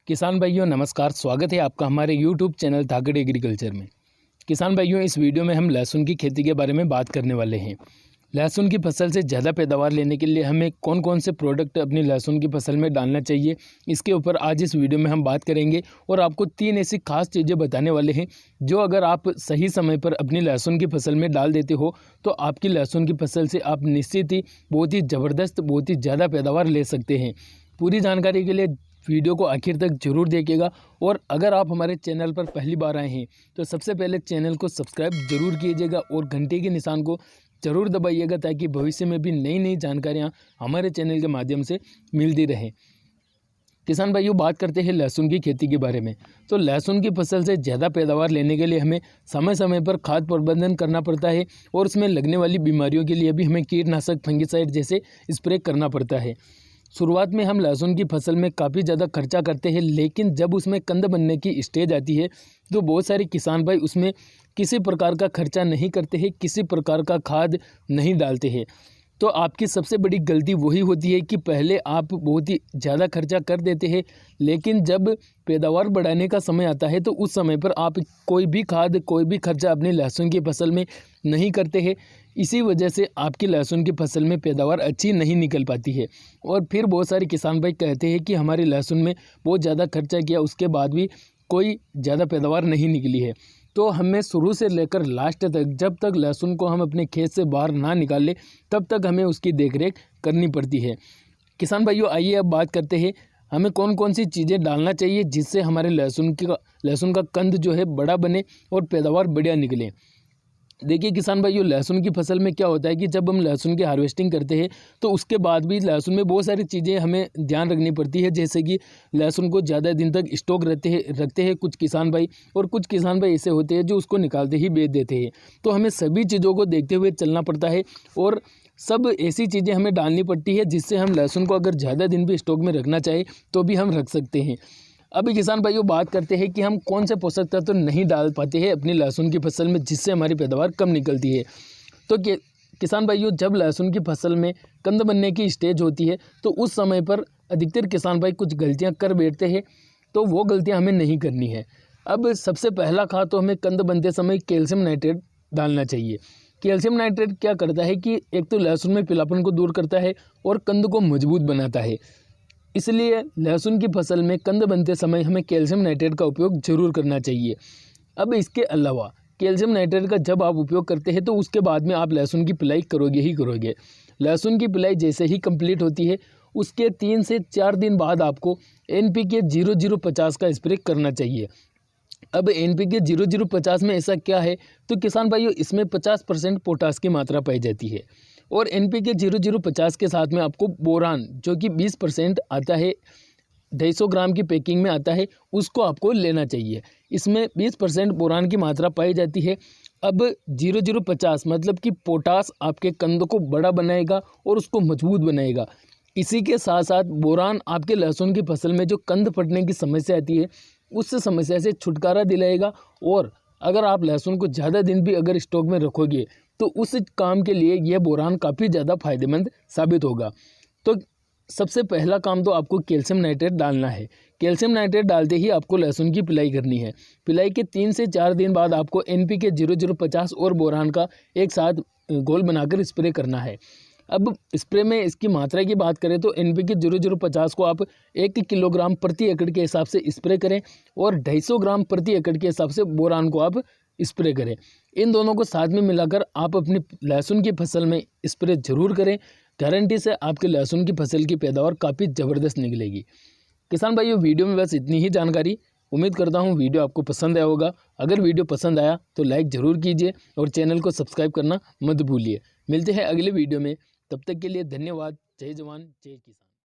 किसान भाइयों नमस्कार, स्वागत है आपका हमारे YouTube चैनल धाकड़ एग्रीकल्चर में। किसान भाइयों, इस वीडियो में हम लहसुन की खेती के बारे में बात करने वाले हैं। लहसुन की फसल से ज़्यादा पैदावार लेने के लिए हमें कौन कौन से प्रोडक्ट अपनी लहसुन की फसल में डालना चाहिए, इसके ऊपर आज इस वीडियो में हम बात करेंगे। और आपको 3 ऐसी खास चीज़ें बताने वाले हैं जो अगर आप सही समय पर अपनी लहसुन की फसल में डाल देते हो तो आपकी लहसुन की फसल से आप निश्चित ही बहुत ही ज़बरदस्त, बहुत ही ज़्यादा पैदावार ले सकते हैं। पूरी जानकारी के लिए वीडियो को आखिर तक जरूर देखिएगा। और अगर आप हमारे चैनल पर पहली बार आए हैं तो सबसे पहले चैनल को सब्सक्राइब जरूर कीजिएगा और घंटे के निशान को जरूर दबाइएगा ताकि भविष्य में भी नई नई जानकारियां हमारे चैनल के माध्यम से मिलती रहें। किसान भाइयों, बात करते हैं लहसुन की खेती के बारे में। तो लहसुन की फसल से ज़्यादा पैदावार लेने के लिए हमें समय समय पर खाद प्रबंधन करना पड़ता है और उसमें लगने वाली बीमारियों के लिए भी हमें कीटनाशक, फंगिसाइड जैसे स्प्रे करना पड़ता है। शुरुआत में हम लहसुन की फसल में काफ़ी ज़्यादा खर्चा करते हैं, लेकिन जब उसमें कंद बनने की स्टेज आती है तो बहुत सारे किसान भाई उसमें किसी प्रकार का खर्चा नहीं करते हैं, किसी प्रकार का खाद नहीं डालते हैं। तो आपकी सबसे बड़ी गलती वही होती है कि पहले आप बहुत ही ज़्यादा खर्चा कर देते हैं, लेकिन जब पैदावार बढ़ाने का समय आता है तो उस समय पर आप कोई भी खाद, कोई भी खर्चा अपनी लहसुन की फसल में नहीं करते हैं। इसी वजह से आपकी लहसुन की फसल में पैदावार अच्छी नहीं निकल पाती है। और फिर बहुत सारे किसान भाई कहते हैं कि हमारी लहसुन में बहुत ज़्यादा खर्चा किया, उसके बाद भी कोई ज़्यादा पैदावार नहीं निकली है। तो हमें शुरू से लेकर लास्ट तक, जब तक लहसुन को हम अपने खेत से बाहर ना निकालें तब तक हमें उसकी देखरेख करनी पड़ती है। किसान भाइयों, आइए अब बात करते हैं हमें कौन कौन सी चीज़ें डालना चाहिए जिससे हमारे लहसुन का कंद जो है बड़ा बने और पैदावार बढ़िया निकले। देखिए किसान भाइयों, लहसुन की फसल में क्या होता है कि जब हम लहसुन की हार्वेस्टिंग करते हैं तो उसके बाद भी लहसुन में बहुत सारी चीज़ें हमें ध्यान रखनी पड़ती है, जैसे कि लहसुन को ज़्यादा दिन तक स्टॉक रखते हैं कुछ किसान भाई, और कुछ किसान भाई ऐसे होते हैं जो उसको निकालते ही बेच देते हैं। तो हमें सभी चीज़ों को देखते हुए चलना पड़ता है और सब ऐसी चीज़ें हमें डालनी पड़ती है जिससे हम लहसुन को अगर ज़्यादा दिन भी स्टॉक में रखना चाहें तो भी हम रख सकते हैं। अभी किसान भाइयों, बात करते हैं कि हम कौन से पोषक तत्व तो नहीं डाल पाते हैं अपनी लहसुन की फसल में जिससे हमारी पैदावार कम निकलती है। तो किसान भाइयों, जब लहसुन की फसल में कंद बनने की स्टेज होती है तो उस समय पर अधिकतर किसान भाई कुछ गलतियां कर बैठते हैं, तो वो गलतियां हमें नहीं करनी है। अब सबसे पहला खाद तो हमें कंद बनते समय कैल्शियम नाइट्रेट डालना चाहिए। कैल्शियम नाइट्रेट क्या करता है कि एक तो लहसुन में पीलापन को दूर करता है और कंद को मजबूत बनाता है। इसलिए लहसुन की फसल में कंद बनते समय हमें कैल्शियम नाइट्रेट का उपयोग जरूर करना चाहिए। अब इसके अलावा कैल्शियम नाइट्रेट का जब आप उपयोग करते हैं तो उसके बाद में आप लहसुन की पिलाई करोगे ही करोगे। लहसुन की पिलाई जैसे ही कंप्लीट होती है उसके 3 से 4 दिन बाद आपको NPK 0050 का स्प्रे करना चाहिए। अब NPK 0050 में ऐसा क्या है, तो किसान भाइयों इसमें 50% पोटास की मात्रा पाई जाती है। और NPK 0050 के साथ में आपको बोरान जो कि 20% आता है, 250 ग्राम की पैकिंग में आता है, उसको आपको लेना चाहिए। इसमें 20% बोरान की मात्रा पाई जाती है। अब 0050 मतलब कि पोटास आपके कंद को बड़ा बनाएगा और उसको मजबूत बनाएगा। इसी के साथ साथ बोरान आपके लहसुन की फसल में जो कंद फटने की समस्या आती है उस समस्या से छुटकारा दिलाएगा। और अगर आप लहसुन को ज़्यादा दिन भी अगर स्टॉक में रखोगे तो उस काम के लिए यह बोरान काफ़ी ज़्यादा फायदेमंद साबित होगा। तो सबसे पहला काम तो आपको कैल्शियम नाइट्रेट डालना है। कैल्शियम नाइट्रेट डालते ही आपको लहसुन की पिलाई करनी है। पिलाई के 3 से 4 दिन बाद आपको NPK 0050 और बोरान का एक साथ घोल बनाकर स्प्रे करना है। अब स्प्रे में इसकी मात्रा की बात करें तो NPK 0050 को आप 1 किलोग्राम प्रति एकड़ के हिसाब से स्प्रे करें और 250 ग्राम प्रति एकड़ के हिसाब से बोरान को आप स्प्रे करें। इन दोनों को साथ में मिलाकर आप अपनी लहसुन की फसल में स्प्रे जरूर करें। गारंटी से आपके लहसुन की फसल की पैदावार काफ़ी ज़बरदस्त निकलेगी। किसान भाइयों, वीडियो में बस इतनी ही जानकारी। उम्मीद करता हूँ वीडियो आपको पसंद आया होगा। अगर वीडियो पसंद आया तो लाइक ज़रूर कीजिए और चैनल को सब्सक्राइब करना मत भूलिए। मिलते हैं अगले वीडियो में, तब तक के लिए धन्यवाद। जय जवान जय किसान।